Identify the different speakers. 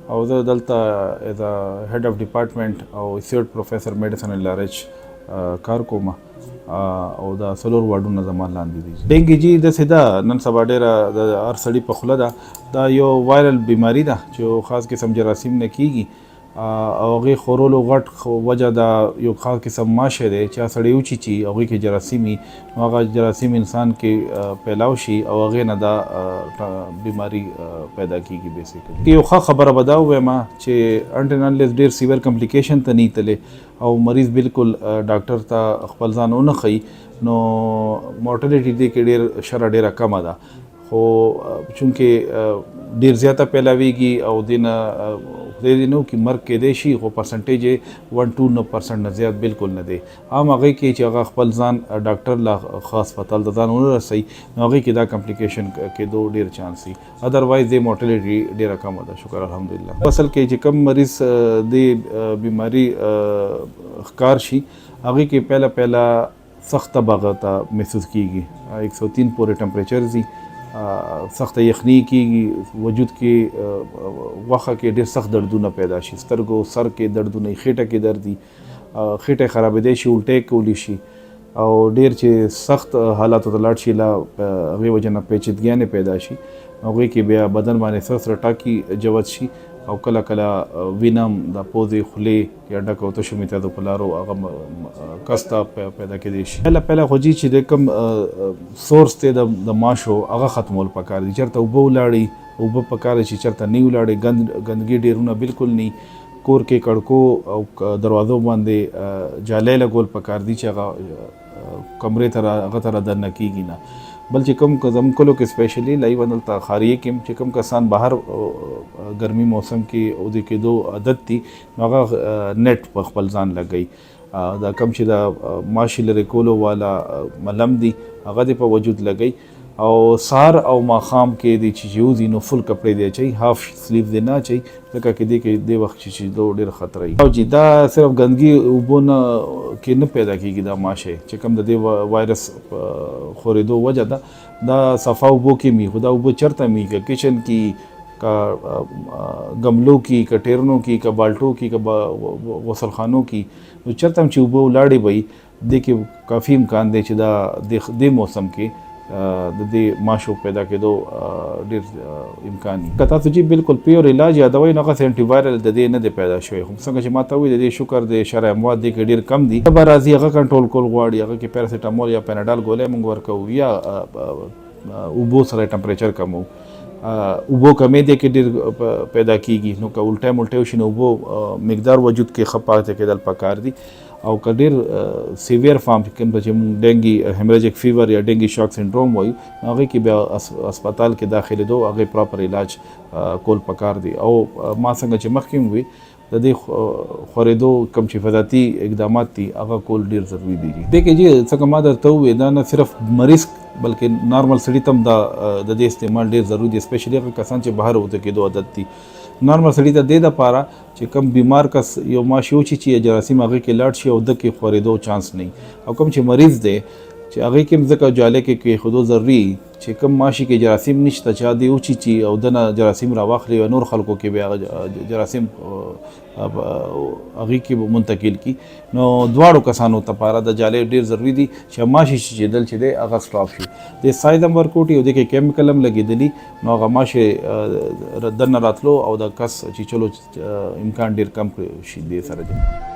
Speaker 1: او زه دلته از هیډ اف ډپارټمنټ او اسوسییټ پروفیسر میډیسن ان لارج کار کوم او دا څلور واډونه زما لاندې دي. ډینګي جی داسې ده نن سبا ډېره د هر سړي په خوله ده. دا یو وایرل بیماري ده چې خاص قسم جراثیم نه کیږي او هغې خورولو غټ وجه دا یو خاص قسم ماشه دی چې هغه سړی وچیچي هغوی کې جراثیم وي نو هغه جراثیم انسان کې پیلاو شي او هغې نه دا بیماري پیدا کیږي. بیسیکلي یو ښه خبره به دا ووایم چې انټ اینډ انلیس ډېر سیویر کمپلیکیشن ته نه تللی او مریض بالکل ډاکټر ته خپل ځان ونه ښیي نو مورټلیټي دې کې ډېره کمه ده. خو چونکې ډېر زیاته پیلاویږي او دې نه خدای دې نه وکړي مرګ کیدی شي خو پرسنټیج یې 1-2% نه زیات بالکل نه دی. عام هغې کې چې هغه خپل ځان ډاکټر لا خاص هسپتال ته ځان ونه رسوي نو هغې کې دا کمپلیکیشن کېدو ډېر چانس وي. ادروایز دې مورټلیټي ډېره کمه ده. شکر الحمدلله. اصل کې چې کم مریض دې بیماري ښکار شي هغې کې پهله سخته به ته محسوس کېږي 103 پورې ټمپریچر ځي سخته یخني کېږي وجود کې غوښه کې ډېر سخت دردونه پیدا شي سترګو سر کې دردونه خېټه کې درد دي خېټه خرابېدی شي الټۍ کولی شي او ډېر چې سخت حالاتو ته لاړ شي لا هغې وجه نه پیچیدګیانې پیدا شي هغوی کې بیا بدن باندې سره سره ټاکي جوت شي او کله کله وینم د پوزې خولې یا ډک او تشو میتادو په لارو هغه کسته پیدا کېدی شي. پهله خو چې د کوم سورس دی د ماشو هغه ختمول پکار دي. چېرته اوبه ولاړې اوبه پکار دي چې چېرته نه ولاړې ګندګي ډېرونه بالکل نه کور کې کړکو او دروازو باندې جالۍ لګول پکار دي چې هغه کمرې ته هغه ته رادننه کېږي نه. بل چې کوم زموږ کلو کې سپیشلی لایو دلته ښاریې کې چې کوم کسان بهر ګرمي موسم کې عودې کېدو عادت دي نو هغه نیټ په خپل ځان لګوي. دا کوم چې د ماشي لرې کولو والا ملم دي هغه دې په وجود لګوي او سهار او ماښام کې دې چې یوځي نو فل کپړې دې اچوي هاف سلیو دې نه اچوي ځکه کې دې وخت چې دو ډېر خطره وي. او چې دا صرف ګندګي اوبو نه کې نه پیدا کېږي دا ماشه چې کوم د دې وایرس خورېدو وجه ده دا صفا اوبو کې مي خو دا اوبه چېرته مي که کچن کې که ګملو کې که ټیرنو کې که بالټو کې که غسلخانو کې نو چېرته هم چې اوبه ولاړې به وي دې کې کافي امکان دی چې دا دې موسم کې د دې ماشو پیدا کېدو ډېر امکان وي. که تاسو چې بالکل پیور علاج یادوئ نو هغسې انټي وایرل د دې نه دی پیدا شوی خو څنګه چې ما ته ووایي د دې شکر د شرع اموات دې کې ډېر کم دي. به راځي هغه کنټرول کول غواړي هغه کې پیراسیټامول یا پیناډال ګولۍ موږ ورکوو یا اوبو سره ټمپریچر کمو. اوبو کمې دی کې ډېر پیدا کېږي نو که الټی ملټی وشي نو اوبو مقدار وجود کې ښه پاتې کېدل پکار دي او که ډېر سیویر فارم کوم چې موږ ډینګي هیمریجیک فیور یا ډینګي شاک سنډروم وایو هغې کې بیا هسپتال کې داخلېدو هغې پراپر علاج کول پکار دي. او ما څنګه چې مخکې هم وي د دې خورېدو کوم چې حفاظتي اقدامات دي هغه کول ډېر ضروري دي. دې کې چې څنګه ما درته وویل دا نه صرف مریض بلکې نارمل سړي ته هم د دې استعمال ډېر ضروري دی اسپیشلي هغه کسان چې بهر وته کېدو عادت دي. نارمل سړي ته دې دپاره چې کوم بیمار کس یو ماشي وچیچي یا جراثیم هغې کې لاړ شي او ده کې خورېدو چانس نه او کوم چې مریض دی چې هغې کې هم ځکه جالۍ کې کېښودو ضروري چې کوم ماشي کې جراثیم نشته چې هغه دې وچیچي او دنه جراثیم راواخلي او نور خلکو کې بیا هغه جراثیم هغې کې به منتقل کړي نو دواړو کسانو لپاره د جالۍ ډېر ضروري دي چې ماشي چیچېدل چې دی هغه سټاپ شي. د سایز هم ورکوټي او دې کې کیمیکل هم لګېدلي نو هغه ماشي دننه راتلو او د کس چیچلو امکان ډېر کم شي دې سره.